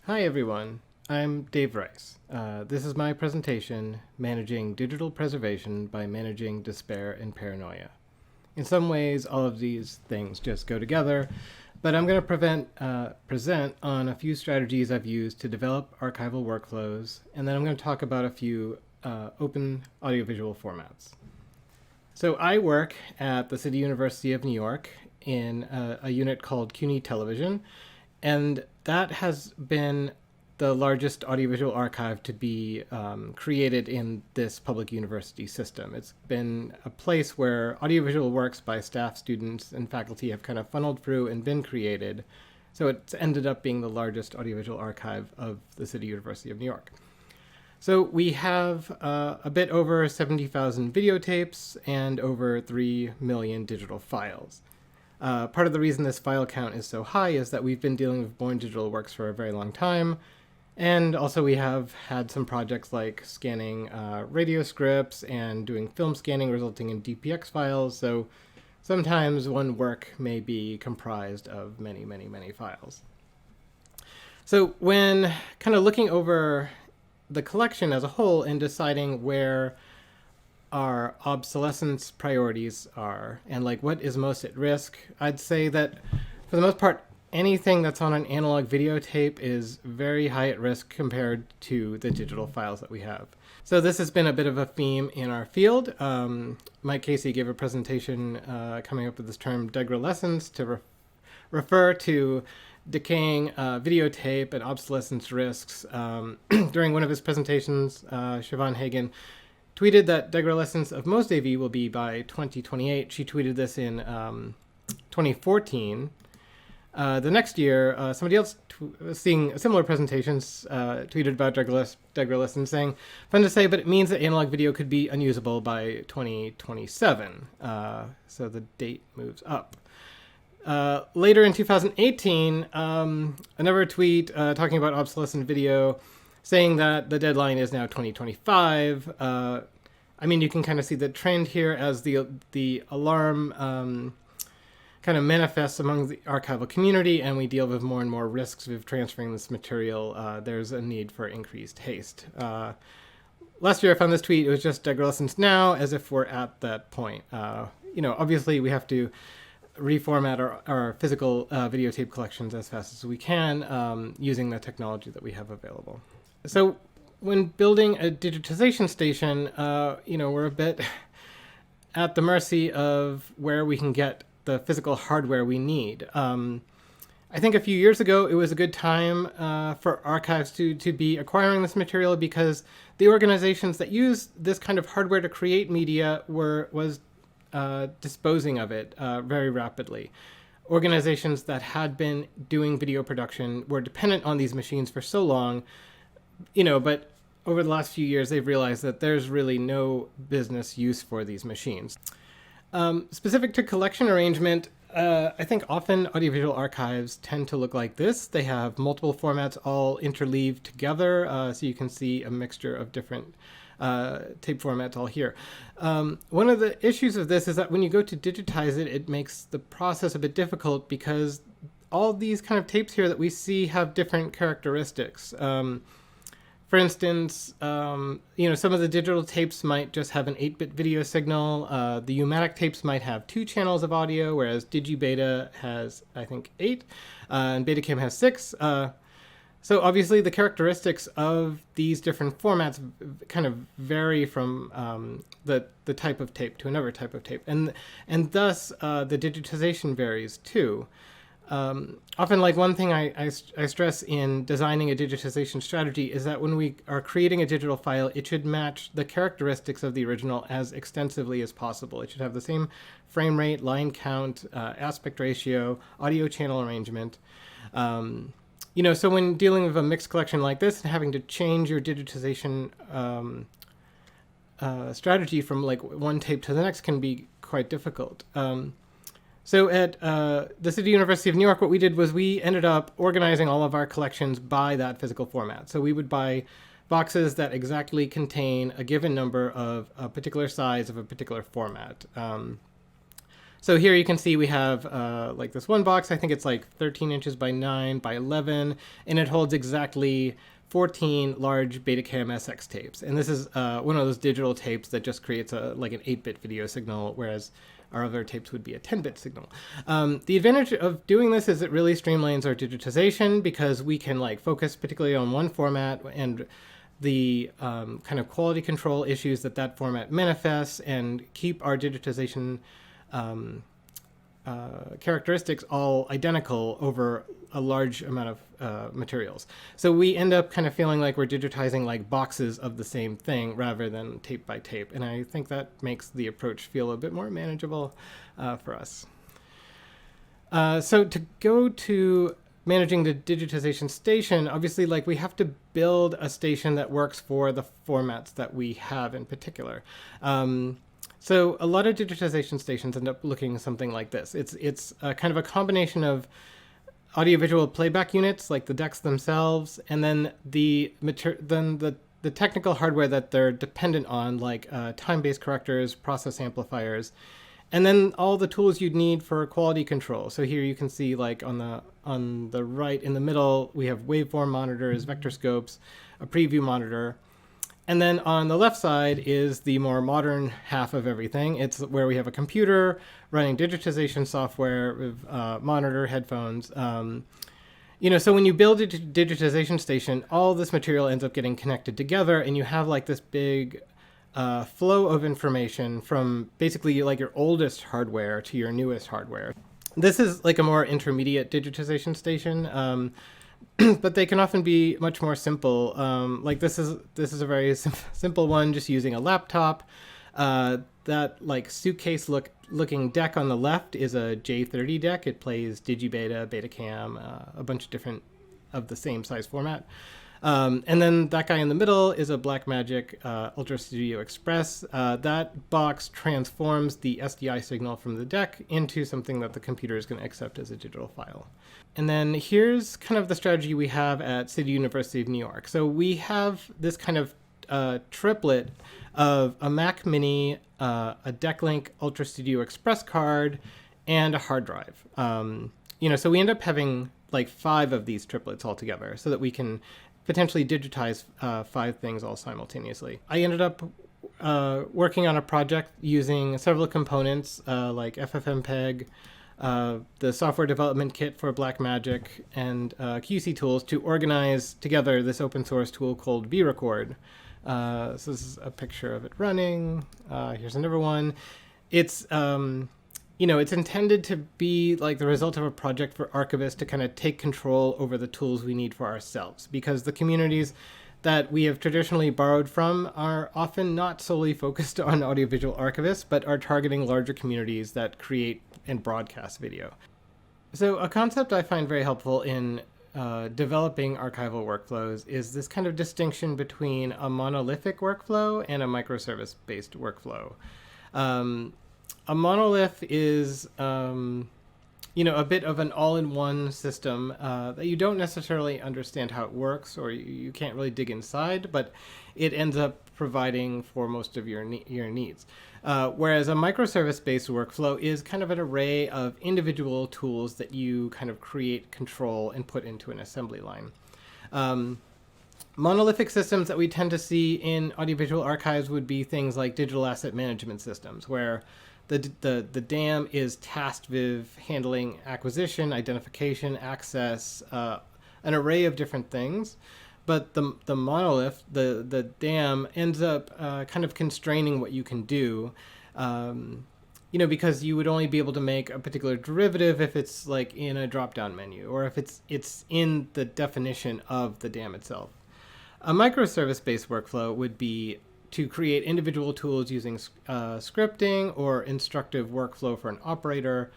Hi everyone, I'm Dave Rice. This is my presentation, Managing Digital Preservation by Managing Despair and Paranoia. In some ways, all of these things just go together, but I'm going to present on a few strategies I've used to develop archival workflows, and then I'm going to talk about a few open audiovisual formats. So I work at the City University of New York in a unit called CUNY Television, and that has been the largest audiovisual archive to be created in this public university system. It's been a place where audiovisual works by staff, students, and faculty have kind of funneled through and been created. So it's ended up being the largest audiovisual archive of the City University of New York. So we have a bit over 70,000 videotapes and over 3 million digital files. Part of the reason this file count is so high is that we've been dealing with born digital works for a very long time. And also we have had some projects like scanning radio scripts and doing film scanning resulting in DPX files. So sometimes one work may be comprised of many, many, many files. So when kind of looking over the collection as a whole and deciding where our obsolescence priorities are and like what is most at risk, I'd say that for the most part, anything that's on an analog videotape is very high at risk compared to the digital files that we have. So this has been a bit of a theme in our field. Mike Casey gave a presentation coming up with this term degradescence to refer to decaying videotape and obsolescence risks. During one of his presentations, Siobhan Hagen tweeted that degradescence of most AV will be by 2028. She tweeted this in 2014. The next year, somebody else seeing similar presentations tweeted about degradescence saying, fun to say, but it means that analog video could be unusable by 2027. So the date moves up. Later in 2018, another tweet talking about obsolescent video saying that the deadline is now 2025. I mean, you can kind of see the trend here as the alarm kind of manifests among the archival community, and we deal with more and more risks with transferring this material. There's a need for increased haste. Last year I found this tweet. It was just degradescence now, as if we're at that point. Obviously we have to reformat our physical videotape collections as fast as we can using the technology that we have available. So when building a digitization station, we're a bit at the mercy of where we can get the physical hardware we need. I think a few years ago, it was a good time for archives to be acquiring this material because the organizations that use this kind of hardware to create media was disposing of it very rapidly. Organizations that had been doing video production were dependent on these machines for so long, but over the last few years, they've realized that there's really no business use for these machines. Specific to collection arrangement, I think often audiovisual archives tend to look like this. They have multiple formats all interleaved together, so you can see a mixture of different tape formats all here. One of the issues of this is that when you go to digitize it, it makes the process a bit difficult because all these kind of tapes here that we see have different characteristics. For instance, some of the digital tapes might just have an 8-bit video signal. The U-matic tapes might have 2 channels of audio, whereas DigiBeta has, I think, 8, and Betacam has 6. So obviously the characteristics of these different formats kind of vary from the type of tape to another type of tape. And thus the digitization varies too. Often, like one thing I stress in designing a digitization strategy is that when we are creating a digital file, it should match the characteristics of the original as extensively as possible. It should have the same frame rate, line count, aspect ratio, audio channel arrangement. So when dealing with a mixed collection like this and having to change your digitization strategy from like one tape to the next can be quite difficult. So at the City University of New York, what we did was we ended up organizing all of our collections by that physical format. So we would buy boxes that exactly contain a given number of a particular size of a particular format. So here you can see we have like this one box. I think it's like 13 inches by 9 by 11, and it holds exactly 14 large Betacam SX tapes. And this is one of those digital tapes that just creates like an 8-bit video signal, whereas our other tapes would be a 10-bit signal. The advantage of doing this is it really streamlines our digitization, because we can like focus particularly on one format and the kind of quality control issues that format manifests, and keep our digitization characteristics all identical over a large amount of materials. So we end up kind of feeling like we're digitizing like boxes of the same thing rather than tape by tape. And I think that makes the approach feel a bit more manageable for us. So to go to managing the digitization station, obviously like we have to build a station that works for the formats that we have in particular. So a lot of digitization stations end up looking something like this. It's kind of a combination of audiovisual playback units, like the decks themselves, and then the technical hardware that they're dependent on, like time-based correctors, process amplifiers, and then all the tools you'd need for quality control. So here you can see, like on the right in the middle, we have waveform monitors, vector scopes, a preview monitor. And then on the left side is the more modern half of everything. It's where we have a computer running digitization software with monitor, headphones. So when you build a digitization station, all this material ends up getting connected together, and you have like this big flow of information from basically like your oldest hardware to your newest hardware. This is like a more intermediate digitization station. But they can often be much more simple. Like this is a very simple one, just using a laptop. That like suitcase looking deck on the left is a J30 deck. It plays Digibeta, Betacam, a bunch of different of the same size format. And then that guy in the middle is a Blackmagic Ultra Studio Express. That box transforms the SDI signal from the deck into something that the computer is going to accept as a digital file. And then here's kind of the strategy we have at City University of New York. So we have this kind of triplet of a Mac Mini, a DeckLink Ultra Studio Express card, and a hard drive. So we end up having like 5 of these triplets all together so that we can potentially digitize 5 things all simultaneously. I ended up working on a project using several components like FFmpeg, the software development kit for Blackmagic, and QC tools to organize together this open source tool called vRecord. So this is a picture of it running. Here's another one. It's it's intended to be like the result of a project for archivists to kind of take control over the tools we need for ourselves, because the communities that we have traditionally borrowed from are often not solely focused on audiovisual archivists, but are targeting larger communities that create and broadcast video. So a concept I find very helpful in developing archival workflows is this kind of distinction between a monolithic workflow and a microservice-based workflow. A monolith is, a bit of an all-in-one system that you don't necessarily understand how it works, or you can't really dig inside, but it ends up providing for most of your needs. Whereas a microservice-based workflow is kind of an array of individual tools that you kind of create, control, and put into an assembly line. Monolithic systems that we tend to see in audiovisual archives would be things like digital asset management systems, where the DAM is tasked with handling acquisition, identification, access, an array of different things. But the monolith, the DAM, ends up kind of constraining what you can do, because you would only be able to make a particular derivative if it's like in a drop-down menu, or if it's in the definition of the DAM itself. A microservice-based workflow would be to create individual tools using scripting or instructive workflow for an operator,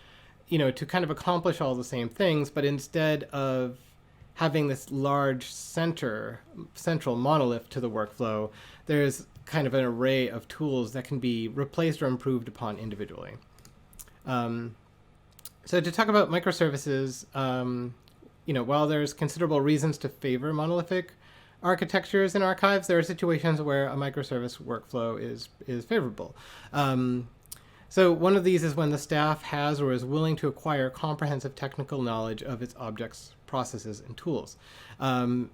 to kind of accomplish all the same things, but instead of having this large central monolith to the workflow, there's kind of an array of tools that can be replaced or improved upon individually. So to talk about microservices, while there's considerable reasons to favor monolithic architectures in archives, there are situations where a microservice workflow is favorable. So one of these is when the staff has or is willing to acquire comprehensive technical knowledge of its objects, processes, and tools. Trying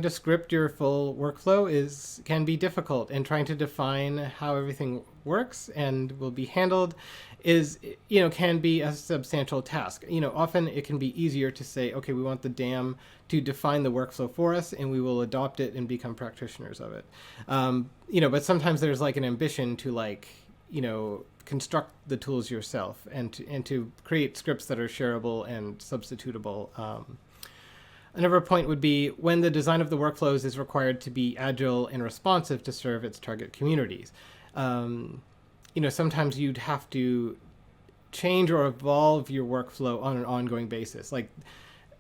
to script your full workflow can be difficult, and trying to define how everything works and will be handled can be a substantial task. Often it can be easier to say, okay, we want the DAM to define the workflow for us, and we will adopt it and become practitioners of it. But sometimes there's like an ambition to construct the tools yourself and to create scripts that are shareable and substitutable. Another point would be when the design of the workflows is required to be agile and responsive to serve its target communities. Sometimes you'd have to change or evolve your workflow on an ongoing basis.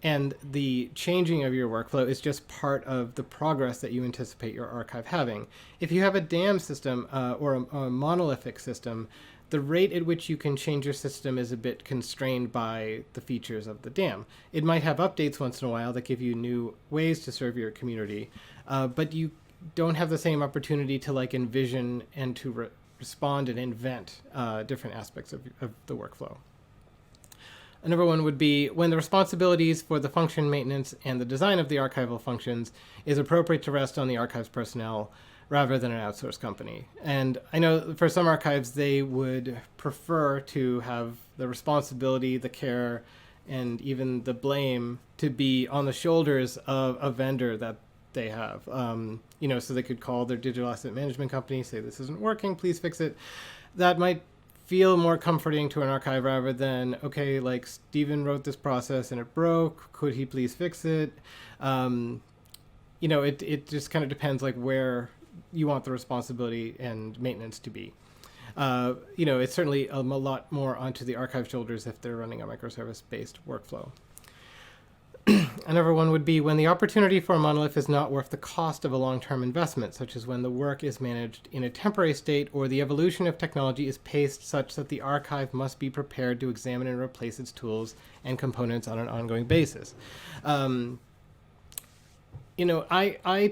And the changing of your workflow is just part of the progress that you anticipate your archive having. If you have a DAM system or a monolithic system, the rate at which you can change your system is a bit constrained by the features of the DAM. It might have updates once in a while that give you new ways to serve your community, but you don't have the same opportunity to envision and to respond and invent different aspects of the workflow. Another one would be when the responsibilities for the function maintenance and the design of the archival functions is appropriate to rest on the archives personnel rather than an outsourced company. And I know for some archives, they would prefer to have the responsibility, the care, and even the blame to be on the shoulders of a vendor that they have. So they could call their digital asset management company, say, this isn't working, please fix it. That might feel more comforting to an archive rather than, okay, Steven wrote this process and it broke, could he please fix it? It just kind of depends where you want the responsibility and maintenance to be. It's certainly a lot more onto the archive shoulders if they're running a microservice-based workflow. Another one would be when the opportunity for a monolith is not worth the cost of a long-term investment, such as when the work is managed in a temporary state or the evolution of technology is paced such that the archive must be prepared to examine and replace its tools and components on an ongoing basis. I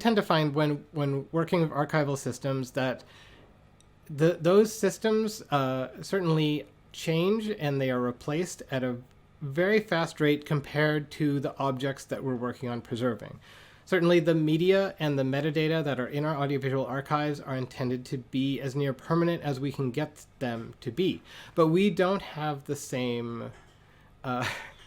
tend to find when working with archival systems that those systems certainly change and they are replaced at a very fast rate compared to the objects that we're working on preserving. Certainly the media and the metadata that are in our audiovisual archives are intended to be as near permanent as we can get them to be. But we don't have the same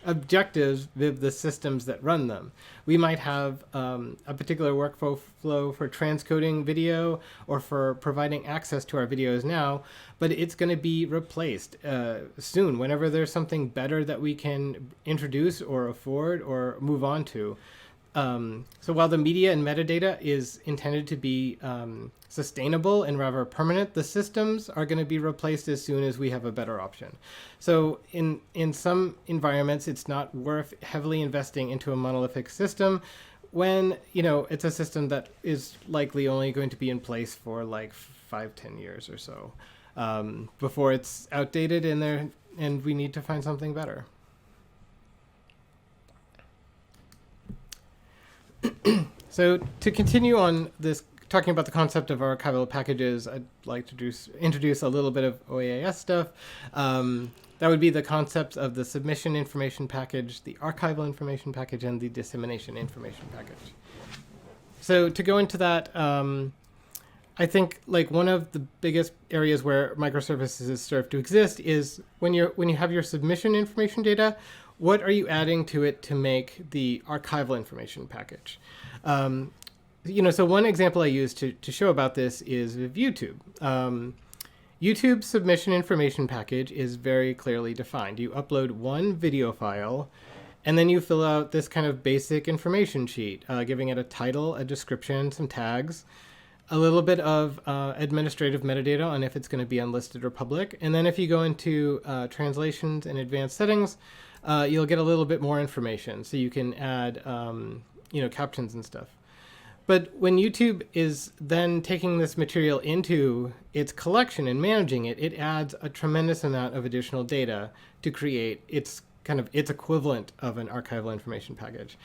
objectives with the systems that run them. We might have a particular workflow for transcoding video or for providing access to our videos now, but it's going to be replaced soon whenever there's something better that we can introduce or afford or move on to. So while the media and metadata is intended to be sustainable and rather permanent, the systems are going to be replaced as soon as we have a better option. So in some environments, it's not worth heavily investing into a monolithic system when it's a system that is likely only going to be in place for 5-10 years or so before it's outdated and we need to find something better. So to continue on this, talking about the concept of archival packages, I'd like to introduce a little bit of OAIS stuff. That would be the concepts of the submission information package, the archival information package, and the dissemination information package. So to go into that, I think one of the biggest areas where microservices serve to exist is when you have your submission information data, what are you adding to it to make the archival information package? So one example I use to show about this is with YouTube. YouTube's submission information package is very clearly defined. You upload one video file, and then you fill out this kind of basic information sheet, giving it a title, a description, some tags, a little bit of administrative metadata on if it's going to be unlisted or public. And then if you go into translations and advanced settings, you'll get a little bit more information. So you can add captions and stuff. But when YouTube is then taking this material into its collection and managing it, it adds a tremendous amount of additional data to create its equivalent of an archival information package.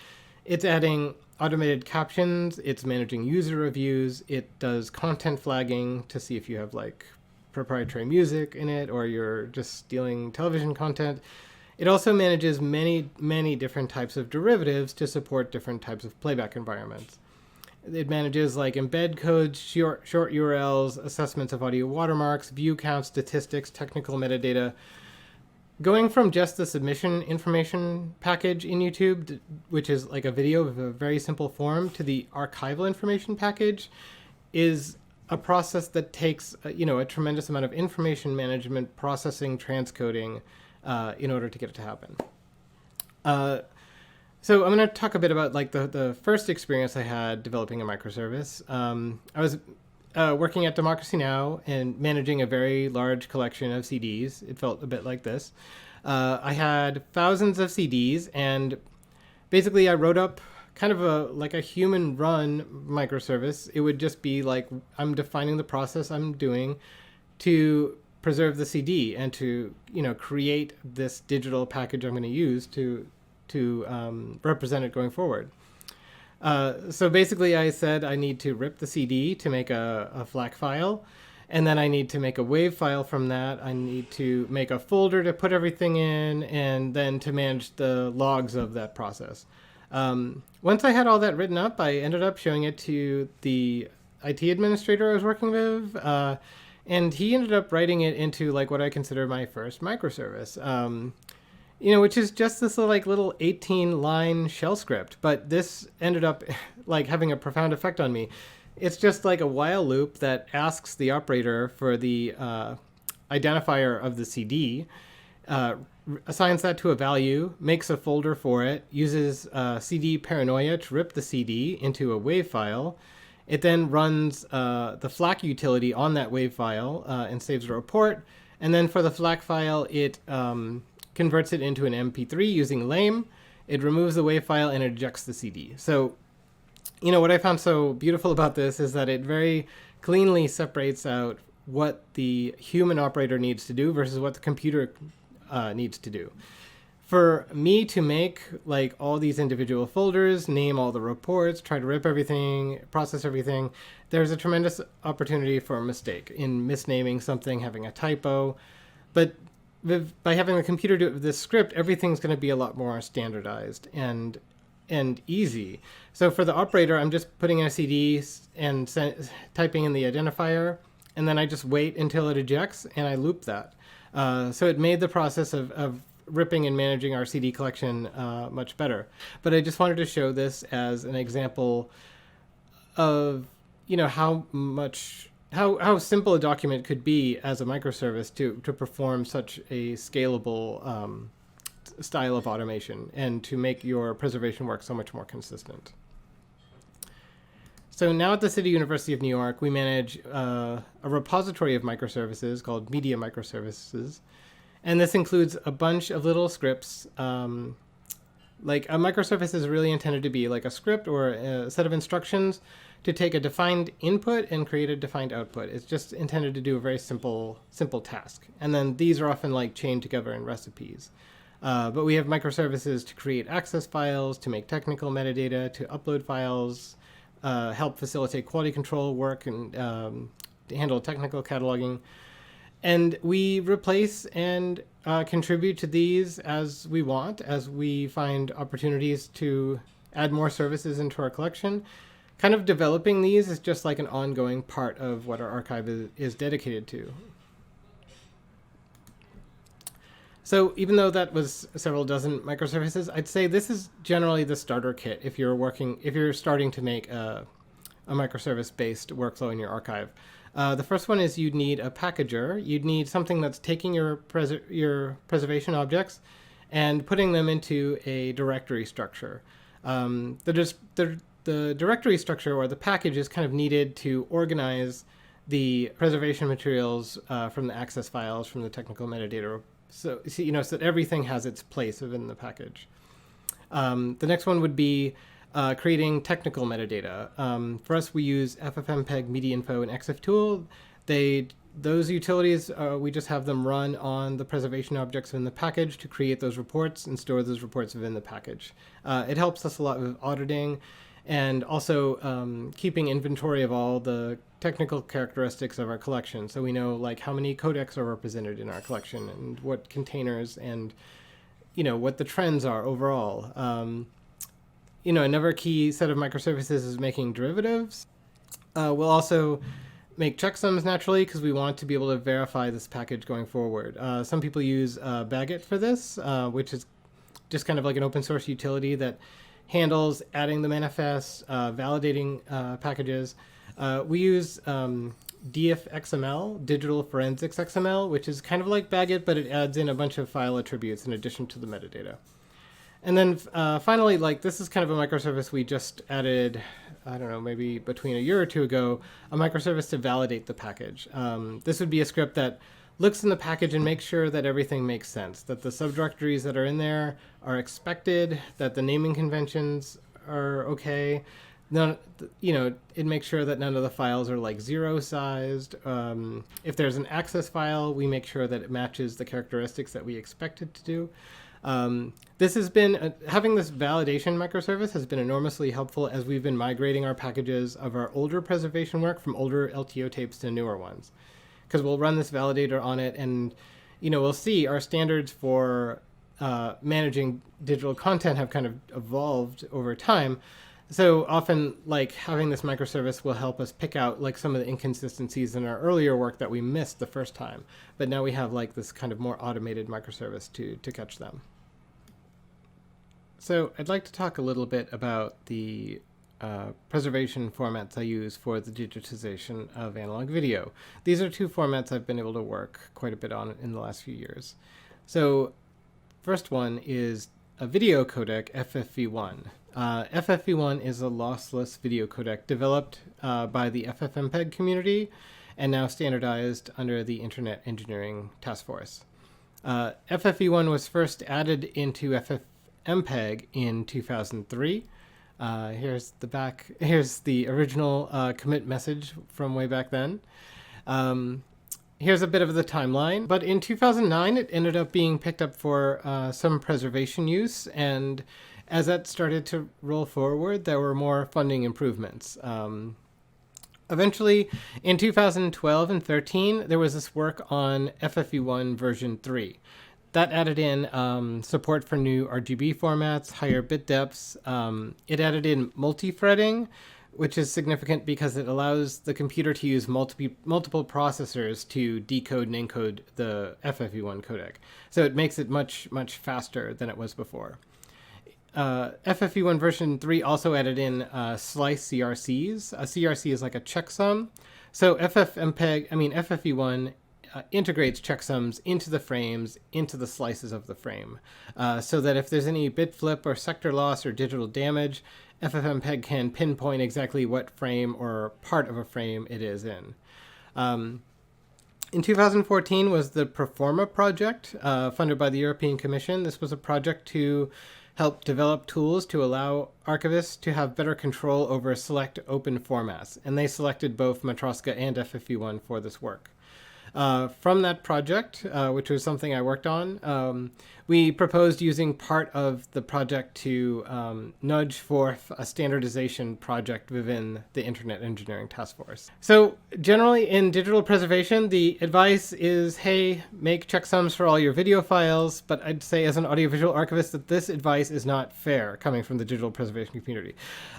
It's adding automated captions, it's managing user reviews, it does content flagging to see if you have proprietary music in it, or you're just stealing television content. It also manages many different types of derivatives to support different types of playback environments. It manages like embed codes, short URLs, assessments of audio watermarks, view counts, statistics, technical metadata. Going from just the submission information package in YouTube, which is like a video of a very simple form, to the archival information package is a process that takes a tremendous amount of information management, processing, transcoding in order to get it to happen. So I'm going to talk a bit about like the first experience I had developing a microservice. I was working at Democracy Now! And managing a very large collection of CDs. It felt a bit like this. I had thousands of CDs, and basically I wrote up kind of a human run microservice. It would just be like I'm defining the process I'm doing to preserve the CD and to create this digital package I'm going to use to represent it going forward. So basically I said I need to rip the CD to make a FLAC file, and then I need to make a WAV file from that. I need to make a folder to put everything in, and then to manage the logs of that process. Once I had all that written up, I ended up showing it to the IT administrator I was working with, and he ended up writing it into like what I consider my first microservice. Which is just this little 18-line shell script, but this ended up like having a profound effect on me. It's just like a while loop that asks the operator for the identifier of the CD, assigns that to a value, makes a folder for it, uses CD Paranoia to rip the CD into a WAV file. It then runs the FLAC utility on that WAV file and saves a report. And then for the FLAC file, it converts it into an MP3 using lame. It removes the WAV file and ejects the CD. So, what I found so beautiful about this is that it very cleanly separates out what the human operator needs to do versus what the computer needs to do. For me to make like all these individual folders, name all the reports, try to rip everything, process everything, there's a tremendous opportunity for a mistake in misnaming something, having a typo. But by having the computer do it with this script, everything's going to be a lot more standardized and easy. So for the operator, I'm just putting in a CD and typing in the identifier, and then I just wait until it ejects, and I loop that. So it made the process of ripping and managing our CD collection much better. But I just wanted to show this as an example of how simple a document could be as a microservice to perform such a scalable style of automation and to make your preservation work so much more consistent. So now at the City University of New York, we manage a repository of microservices called Media Microservices. And this includes a bunch of little scripts. Like a microservice is really intended to be like a script or a set of instructions to take a defined input and create a defined output. It's just intended to do a very simple task. And then these are often like chained together in recipes. But we have microservices to create access files, to make technical metadata, to upload files, help facilitate quality control work, and to handle technical cataloging. And we replace and contribute to these as we want, as we find opportunities to add more services into our collection. Kind of developing these is just like an ongoing part of what our archive is dedicated to. So even though that was several dozen microservices, I'd say this is generally the starter kit if you're starting to make a microservice-based workflow in your archive. The first one is you'd need a packager. You'd need something that's taking your preservation objects and putting them into a directory structure. The directory structure or the package is kind of needed to organize the preservation materials from the access files, from the technical metadata, so that everything has its place within the package. The next one would be creating technical metadata. For us, we use FFmpeg, MediaInfo, and XFtool. Those utilities, we just have them run on the preservation objects in the package to create those reports and store those reports within the package. It helps us a lot with auditing, and also keeping inventory of all the technical characteristics of our collection. So we know like how many codecs are represented in our collection and what containers and, what the trends are overall. Another key set of microservices is making derivatives. We'll also make checksums naturally because we want to be able to verify this package going forward. Some people use Baggett for this, which is just kind of like an open source utility that handles adding the manifest, validating packages. We use DF XML, Digital Forensics XML, which is kind of like Baggett, but it adds in a bunch of file attributes in addition to the metadata. And then finally, like this is kind of a microservice we just added, I don't know, maybe between a year or two ago, a microservice to validate the package. This would be a script that looks in the package and makes sure that everything makes sense, that the subdirectories that are in there are expected, that the naming conventions are okay. It makes sure that none of the files are like zero sized. If there's an access file, we make sure that it matches the characteristics that we expect it to do. This has been, having this validation microservice has been enormously helpful as we've been migrating our packages of our older preservation work from older LTO tapes to newer ones. Because we'll run this validator on it and, we'll see our standards for managing digital content have kind of evolved over time. So often, like, having this microservice will help us pick out, like, some of the inconsistencies in our earlier work that we missed the first time. But now we have, like, this kind of more automated microservice to catch them. So I'd like to talk a little bit about the preservation formats I use for the digitization of analog video. These are two formats I've been able to work quite a bit on in the last few years. So first one is a video codec, FFV1. FFV1 is a lossless video codec developed by the FFmpeg community and now standardized under the Internet Engineering Task Force. FFV1 was first added into FFmpeg in 2003. Here's the original commit message from way back then. Here's a bit of the timeline. But in 2009, it ended up being picked up for some preservation use, and as that started to roll forward, there were more funding improvements. Eventually, in 2012 and 13, there was this work on FFV1 version 3. That added in support for new RGB formats, higher bit depths. It added in multi-threading, which is significant because it allows the computer to use multiple processors to decode and encode the FFV1 codec. So it makes it much, much faster than it was before. FFV1 version 3 also added in slice CRCs. A CRC is like a checksum. So FFV1 integrates checksums into the frames, into the slices of the frame, so that if there's any bit flip or sector loss or digital damage, FFmpeg can pinpoint exactly what frame or part of a frame it is in. In 2014 was the Performa project, funded by the European Commission. This was a project to help develop tools to allow archivists to have better control over select open formats, and they selected both Matroska and FFV1 for this work. From that project, which was something I worked on, we proposed using part of the project to nudge forth a standardization project within the Internet Engineering Task Force. So generally in digital preservation, the advice is, hey, make checksums for all your video files, but I'd say as an audiovisual archivist that this advice is not fair coming from the digital preservation community.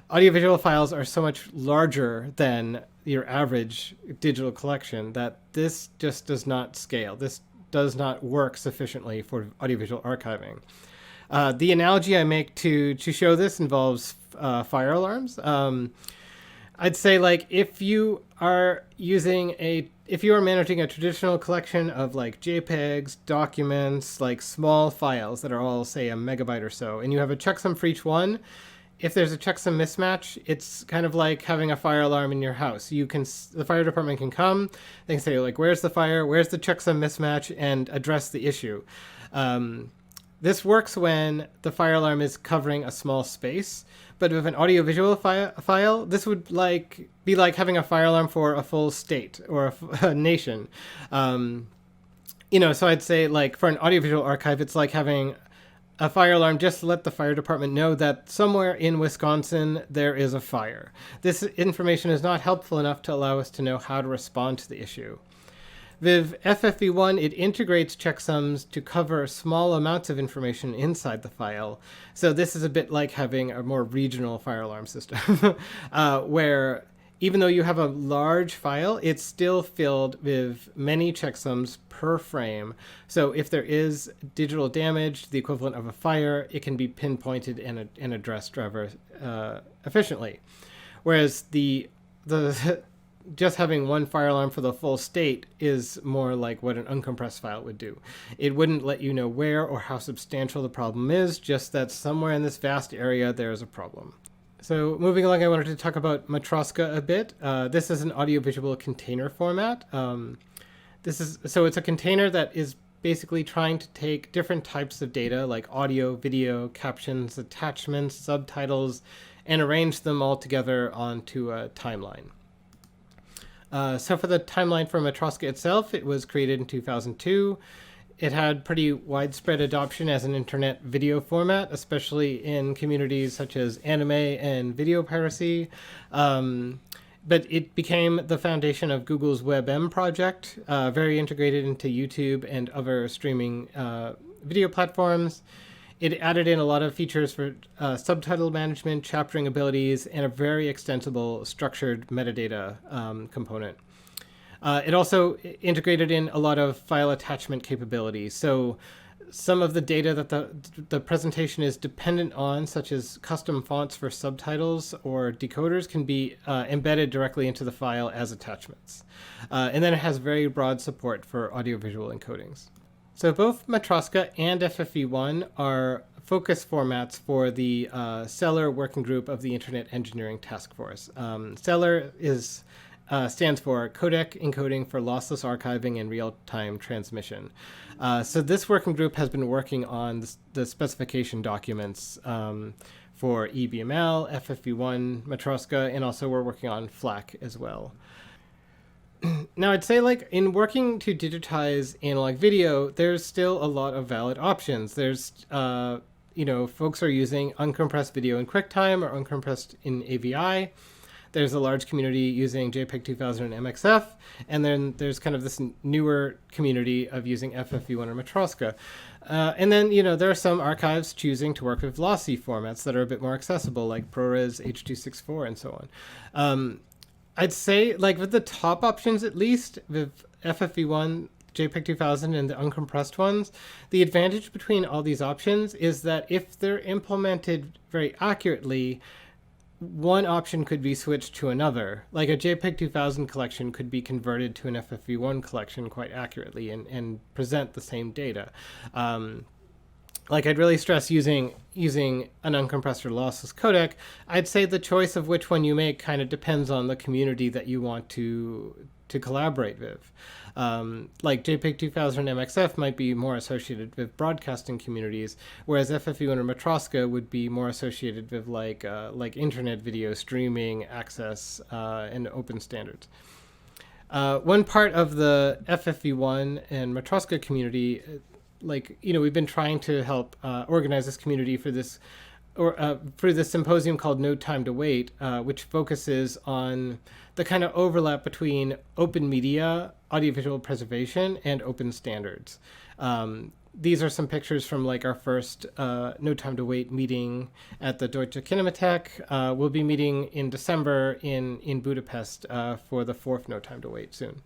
Audiovisual files are so much larger than your average digital collection that this just does not scale. This does not work sufficiently for audiovisual archiving. The analogy I make to show this involves fire alarms. I'd say, like, if you are managing a traditional collection of like JPEGs, documents, like small files that are all, say, a megabyte or so, and you have a checksum for each one, if there's a checksum mismatch, it's kind of like having a fire alarm in your house. The fire department can come, they can say, like, where's the fire, where's the checksum mismatch, and address the issue. This works when the fire alarm is covering a small space, but with an audiovisual file, this would be like having a fire alarm for a full state or a nation. So I'd say, like, for an audiovisual archive, it's like having a fire alarm just to let the fire department know that somewhere in Wisconsin there is a fire. This information is not helpful enough to allow us to know how to respond to the issue. With FFV1, it integrates checksums to cover small amounts of information inside the file. So this is a bit like having a more regional fire alarm system, where even though you have a large file, it's still filled with many checksums per frame. So if there is digital damage, the equivalent of a fire, it can be pinpointed and addressed rather efficiently. Whereas the just having one fire alarm for the full state is more like what an uncompressed file would do. It wouldn't let you know where or how substantial the problem is, just that somewhere in this vast area there is a problem. So moving along, I wanted to talk about Matroska a bit. This is an audiovisual container format. So it's a container that is basically trying to take different types of data like audio, video, captions, attachments, subtitles, and arrange them all together onto a timeline. So for the timeline for Matroska itself, it was created in 2002. It had pretty widespread adoption as an internet video format, especially in communities such as anime and video piracy. But it became the foundation of Google's WebM project, very integrated into YouTube and other streaming video platforms. It added in a lot of features for subtitle management, chaptering abilities, and a very extensible structured metadata component. It also integrated in a lot of file attachment capabilities. So some of the data that the presentation is dependent on, such as custom fonts for subtitles or decoders, can be embedded directly into the file as attachments. And then it has very broad support for audiovisual encodings. So both Matroska and FFV1 are focus formats for the Stellar working group of the Internet Engineering Task Force. Stellar stands for Codec Encoding for Lossless Archiving and Real-Time Transmission. So this working group has been working on the specification documents for eBML, FFV1, Matroska, and also we're working on FLAC as well. Now, I'd say, like, in working to digitize analog video, there's still a lot of valid options. There's, folks are using uncompressed video in QuickTime or uncompressed in AVI. There's a large community using JPEG 2000 and MXF. And then there's kind of this newer community of using FFV1 or Matroska. And then, there are some archives choosing to work with lossy formats that are a bit more accessible, like ProRes, H.264, and so on. I'd say, like, with the top options, at least, with FFV1, JPEG 2000, and the uncompressed ones, the advantage between all these options is that if they're implemented very accurately, one option could be switched to another. Like a JPEG 2000 collection could be converted to an FFV1 collection quite accurately and present the same data. I'd really stress using an uncompressed or lossless codec. I'd say the choice of which one you make kind of depends on the community that you want to collaborate with. Like JPEG 2000 MXF might be more associated with broadcasting communities, whereas FFV1 or Matroska would be more associated with like internet video streaming access and open standards. One part of the FFV1 and Matroska community, we've been trying to help organize this community for this symposium called No Time to Wait, which focuses on the kind of overlap between open media, audiovisual preservation, and open standards. These are some pictures from our first No Time to Wait meeting at the Deutsche Kinemathek. We'll be meeting in December in Budapest for the fourth No Time to Wait soon.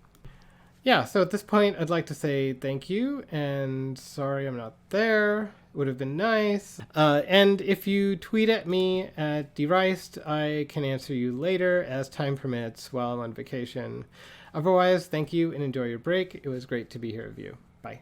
Yeah, so at this point, I'd like to say thank you, and sorry I'm not there. Would have been nice. And if you tweet at me at Dericed, I can answer you later as time permits while I'm on vacation. Otherwise, thank you and enjoy your break. It was great to be here with you. Bye.